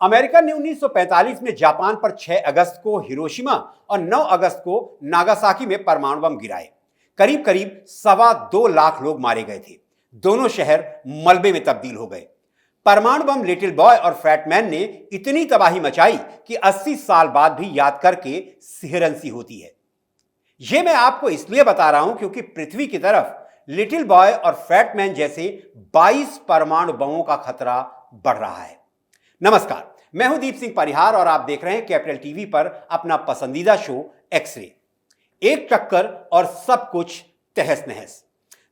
America ने 1945 में Japan पर 6 अगस्त को हिरोशिमा और 9 अगस्त को नागासाकी में परमाणु बम गिराए। करीब करीब 2.25 लाख लोग मारे गए थे। दोनों शहर मलबे में तब्दील हो गए। परमाणु बम लिटिल बॉय और फैटमैन ने इतनी तबाही मचाई कि 80 साल बाद भी याद करके सिहरन सी होती है। यह मैं आपको इसलिए बता रहा हूं क्योंकि पृथ्वी की तरफ लिटिल बॉय और फैटमैन जैसे 22 परमाणु बमों का खतरा बढ़ रहा है। नमस्कार, मैं हूं दीप सिंह परिहार और आप देख रहे हैं कैपिटल टीवी पर अपना पसंदीदा शो एक्सरे। एक टक्कर और सब कुछ तहस नहस।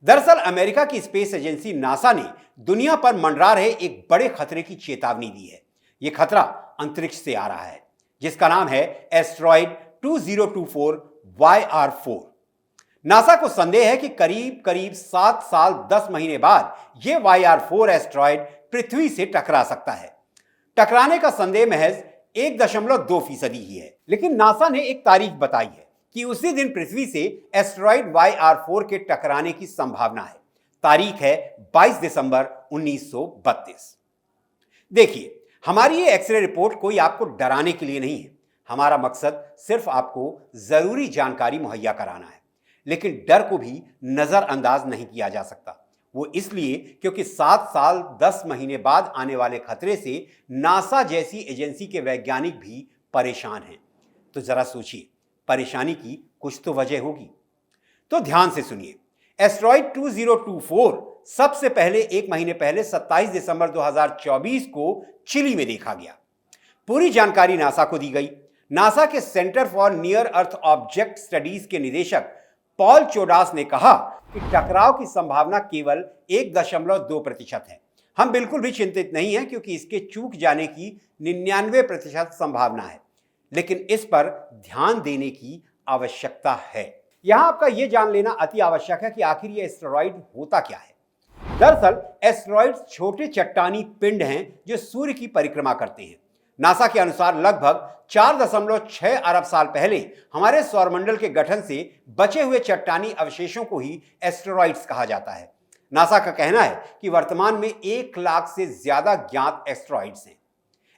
दरअसल अमेरिका की स्पेस एजेंसी नासा ने दुनिया पर मंडरा रहे एक बड़े खतरे की चेतावनी दी है। यह खतरा अंतरिक्ष से आ रहा है, जिसका नाम है एस्टेरॉयड 2024 YR4। नासा को संदेह है कि करीब करीब 7 साल 10 महीने बाद यह YR4 एस्टेरॉयड पृथ्वी से टकरा सकता है। टकराने का संदेह महज 1.2% ही है, लेकिन नासा ने एक तारीख बताई है कि उसी दिन पृथ्वी से एस्टेरॉयड YR4 के टकराने की संभावना है। तारीख है 22 दिसंबर 1932। देखिए, हमारी ये एक्सरे रिपोर्ट कोई आपको डराने के लिए नहीं है। हमारा मकसद सिर्फ आपको जरूरी जानकारी मुहैया कराना है, लेकिन डर को भी नजरअंदाज नहीं किया जा सकता। वो इसलिए क्योंकि 7 साल 10 महीने बाद आने वाले खतरे से नासा जैसी एजेंसी के वैज्ञानिक भी परेशान हैं। तो जरा सोचिए, परेशानी की कुछ तो वजह होगी। तो ध्यान से सुनिए। एस्टेरॉयड 2024 सबसे पहले एक महीने पहले 27 दिसंबर 2024 को चिली में देखा गया। पूरी जानकारी नासा को दी गई। नासा के centre for near earth object studies के निदेशक पॉल चोडास ने कहा कि टकराव की संभावना केवल 1.2% है। हम बिल्कुल भी चिंतित नहीं हैं क्योंकि इसके चूक जाने की 99% संभावना है, लेकिन इस पर ध्यान देने की आवश्यकता है। यहां आपका यह जान लेना अति आवश्यक है कि आखिर यह एस्टेरॉयड होता क्या है। दरअसल एस्टेरॉयड छोटे चट्टानी पिंड हैं जो सूर्य की परिक्रमा करते हैं। नासा के अनुसार लगभग 4.6 अरब साल पहले हमारे सौरमंडल के गठन से बचे हुए चट्टानी अवशेषों को ही एस्टेरॉयड्स कहा जाता है। नासा का कहना है कि वर्तमान में 1 लाख से ज्यादा ज्ञात एस्टेरॉयड्स हैं।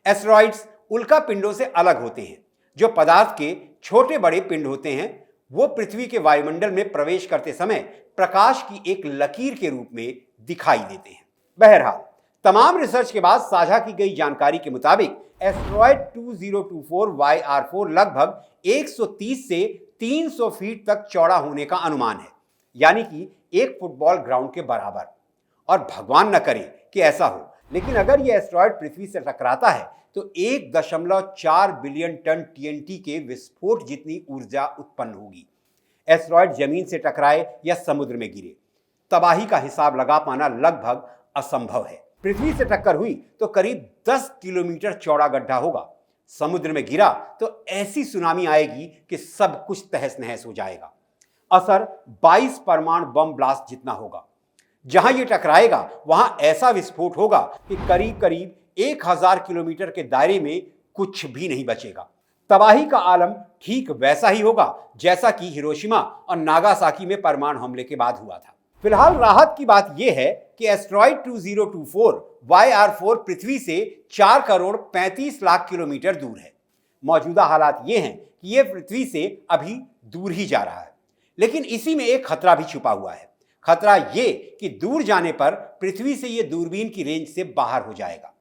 एस्टेरॉयड्स उल्का पिंडों से अलग होते हैं। जो पदार्थ के छोटे बड़े पिंड होते हैं वो पृथ्वी के वायुमंडल में प्रवेश करते समय प्रकाश की एक लकीर के रूप में दिखाई देते हैं। बहरहाल, तमाम रिसर्च के बाद साझा की गई जानकारी के मुताबिक एस्टेरॉयड 2024 YR4 लगभग 130 से 300 फीट तक चौड़ा होने का अनुमान है, यानी कि एक फुटबॉल ग्राउंड के बराबर। और भगवान न करे कि ऐसा हो, लेकिन अगर यह एस्टेरॉयड पृथ्वी से टकराता है तो 1.4 बिलियन टन TNT के विस्फोट जितनी ऊर्जा उत्पन्न होगी। एस्टेरॉयड जमीन से टकराए या समुद्र में गिरे, तबाही का हिसाब लगा पाना लगभग असंभव है। पृथ्वी से टक्कर हुई तो करीब 10 किलोमीटर चौड़ा गड्ढा होगा। समुद्र में गिरा तो ऐसी सुनामी आएगी कि सब कुछ तहस नहस हो जाएगा। असर 22 परमाणु बम ब्लास्ट जितना होगा। जहां यह टकराएगा वहां ऐसा विस्फोट होगा कि करीब करीब 1000 किलोमीटर के दायरे में कुछ भी नहीं बचेगा। तबाही का आलम ठीक वैसा ही होगा जैसा कि हिरोशिमा और नागासाकी में परमाणु हमले के बाद हुआ था। फिलहाल राहत की बात यह है कि एस्टेरॉयड 2024 YR4 पृथ्वी से 4 करोड़ 35 लाख किलोमीटर दूर है। मौजूदा हालात ये हैं कि यह पृथ्वी से अभी दूर ही जा रहा है, लेकिन इसी में एक खतरा भी छुपा हुआ है। खतरा ये कि दूर जाने पर पृथ्वी से यह दूरबीन की रेंज से बाहर हो जाएगा,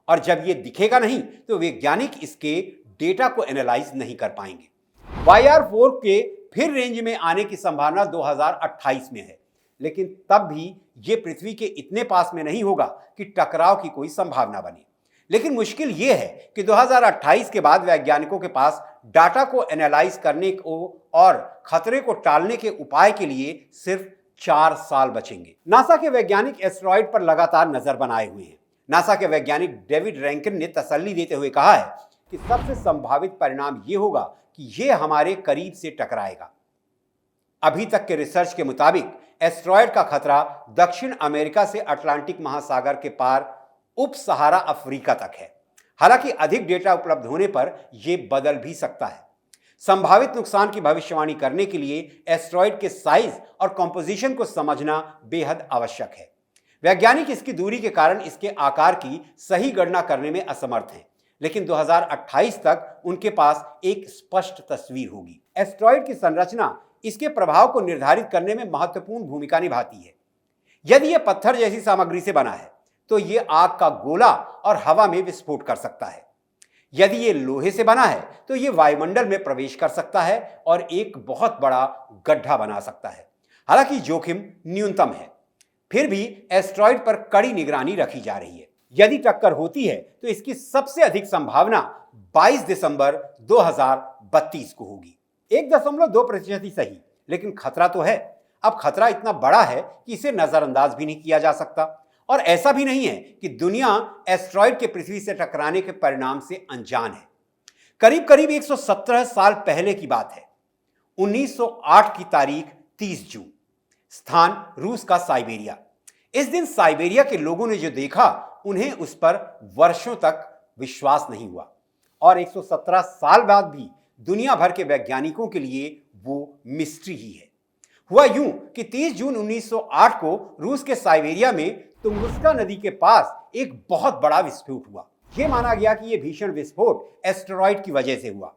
और जब यह दिखेगा नहीं तो वैज्ञानिक इसके डेटा को एनालाइज नहीं कर पाएंगे। YR4 के फिर रेंज में आने की संभावना 2028 में है, लेकिन तब भी यह पृथ्वी के इतने पास में नहीं होगा कि टकराव की कोई संभावना बने। लेकिन मुश्किल यह है कि 2028 के बाद वैज्ञानिकों के पास डाटा को एनालाइज करने को और खतरे को टालने के उपाय के लिए सिर्फ 4 साल बचेंगे। नासा के वैज्ञानिक एस्टेरॉयड पर लगातार नजर बनाए हुए हैं। नासा के वैज्ञानिक डेविड रैंकिन ने तसल्ली देते हुए कहा है कि सबसे संभावित परिणाम यह होगा कि यह हमारे करीब से टकराएगा। अभी तक के रिसर्च के मुताबिक एस्टेरॉयड का खतरा दक्षिण अमेरिका से अटलांटिक महासागर के पार उप सहारा अफ्रीका तक है। हालांकि अधिक डेटा उपलब्ध होने पर यह बदल भी सकता है। संभावित नुकसान की भविष्यवाणी करने के लिए एस्टेरॉयड के साइज और कंपोजिशन को समझना बेहद आवश्यक है। वैज्ञानिक इसकी दूरी के कारण इसके आकार की सही गणना करने में असमर्थ हैं, लेकिन 2028 तक उनके पास एक स्पष्ट तस्वीर होगी। एस्टेरॉयड की संरचना इसके प्रभाव को निर्धारित करने में महत्वपूर्ण भूमिका निभाती है। यदि यह पत्थर जैसी सामग्री से बना है तो यह आग का गोला और हवा में विस्फोट कर सकता है। यदि यह लोहे से बना है तो यह वायुमंडल में प्रवेश कर सकता है और एक बहुत बड़ा गड्ढा बना सकता है। हालांकि जोखिम न्यूनतम है, फिर भी एस्टेरॉयड पर कड़ी निगरानी रखी जा रही है। यदि टक्कर होती है तो इसकी सबसे अधिक संभावना 22 दिसंबर 2032 को होगी। 1.2% ही सही, लेकिन खतरा तो है। अब खतरा इतना बड़ा है कि इसे नजरअंदाज भी नहीं किया जा सकता। और ऐसा भी नहीं है कि दुनिया एस्टेरॉयड के पृथ्वी से टकराने के परिणाम से अनजान है। करीब करीब 117 साल पहले की बात है। 1908 की तारीख 30 जून, स्थान रूस का साइबेरिया। इस दिन साइबेरिया के लोगों ने जो देखा उन्हें उस पर वर्षों तक विश्वास नहीं हुआ और 117 साल बाद भी दुनिया भर के वैज्ञानिकों के लिए वो मिस्ट्री ही है। हुआ यूं कि 30 जून 1908 को रूस के साइबेरिया में तुंगुस्का नदी के पास एक बहुत बड़ा विस्फोट हुआ। यह माना गया कि यह भीषण विस्फोट एस्टेरॉयड की वजह से हुआ।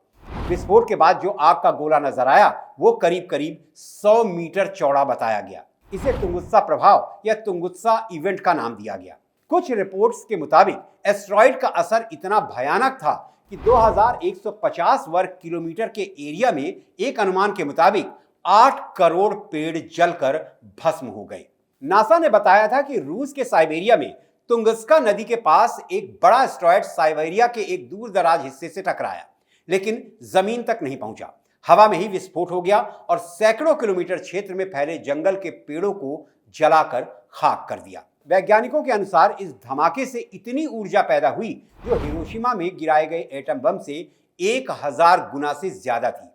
विस्फोट के बाद जो आग का गोला नजर आया वो करीब करीब 100 मीटर चौड़ा बताया गया। इसे तुंगुस्का प्रभाव या तुंगुस्का इवेंट का नाम दिया गया। कुछ रिपोर्ट्स के मुताबिक एस्टेरॉयड का असर इतना भयानक था कि 2150 वर्ग किलोमीटर के एरिया में एक अनुमान के मुताबिक 8 करोड़ पेड़ जलकर भस्म हो गए। नासा ने बताया था कि रूस के साइबेरिया में तुंगुस्का नदी के पास एक बड़ा एस्टेरॉयड साइबेरिया के एक दूर दराज हिस्से से टकराया, लेकिन जमीन तक नहीं पहुंचा। हवा में ही विस्फोट हो गया और सैकड़ों किलोमीटर क्षेत्र में फैले जंगल के पेड़ों को जलाकर खाक कर दिया। वैज्ञानिकों के अनुसार इस धमाके से इतनी ऊर्जा पैदा हुई जो हिरोशिमा में गिराए गए एटम बम से 1000 गुना से ज्यादा थी।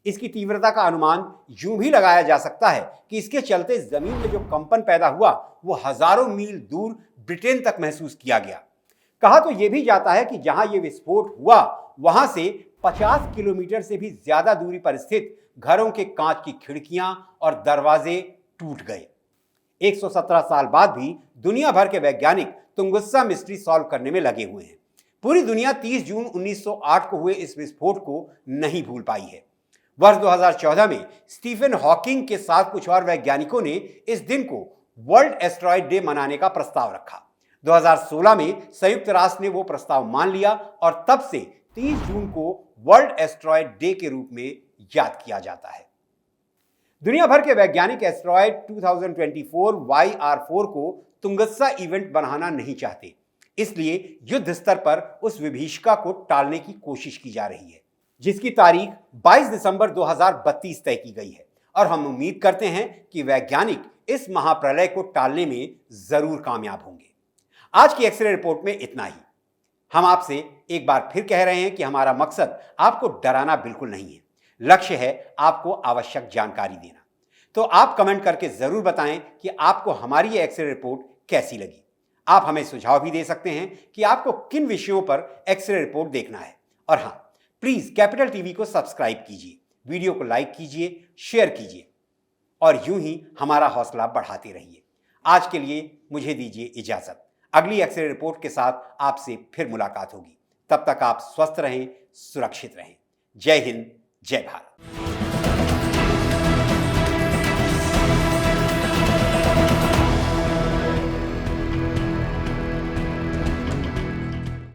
इसकी तीव्रता का अनुमान यूं भी लगाया जा सकता है कि इसके चलते जमीन में जो कंपन पैदा हुआ वो हजारों मील दूर ब्रिटेन तक महसूस किया गया। कहा तो यह भी जाता है कि जहां यह विस्फोट हुआ वहां से 50 किलोमीटर से भी ज्यादा दूरी पर स्थित घरों के कांच की खिड़कियां और दरवाजे टूट गए। 117 साल बाद भी दुनिया भर के वैज्ञानिक तुंगुस्का मिस्ट्री सॉल्व करने में लगे हुए हैं। पूरी दुनिया 30 जून 1908 को हुए इस विस्फोट को नहीं भूल पाई है। वर्ष 2014 में स्टीफन हॉकिंग के साथ कुछ और वैज्ञानिकों ने इस दिन को वर्ल्ड एस्टेरॉयड डे मनाने का प्रस्ताव रखा। 2016 में संयुक्त राष्ट्र ने वो प्रस्ताव मान लिया और तब से 30 जून को वर्ल्ड एस्टेरॉयड डे के रूप में याद किया जाता है। दुनिया भर के वैज्ञानिक एस्टेरॉयड 2024 YR4 को तुंगुस्का इवेंट बनाना नहीं चाहते, इसलिए युद्ध स्तर पर उस विभीषिका को टालने की कोशिश की जा रही है, जिसकी तारीख 22 दिसंबर 2032 तय की गई है। और हम उम्मीद करते हैं कि वैज्ञानिक इस महाप्रलय को टालने में जरूर कामयाब होंगे। आज की एक्सरे रिपोर्ट में इतना ही। हम आपसे एक बार फिर कह रहे हैं कि हमारा मकसद आपको डराना बिल्कुल नहीं है, लक्ष्य है आपको आवश्यक जानकारी देना। तो आप कमेंट करके जरूर बताएं कि आपको हमारी ये एक्सरे रिपोर्ट कैसी लगी। आप हमें सुझाव भी दे सकते हैं कि आपको किन विषयों पर एक्सरे रिपोर्ट देखना है। और हाँ, प्लीज कैपिटल टीवी को सब्सक्राइब कीजिए, वीडियो को लाइक कीजिए, शेयर कीजिए और यूं ही हमारा हौसला बढ़ाते रहिए। आज के लिए मुझे दीजिए इजाजत। अगली एक्सरे रिपोर्ट के साथ आपसे फिर मुलाकात होगी। तब तक आप स्वस्थ रहें, सुरक्षित रहें। जय हिंद, जय भारत।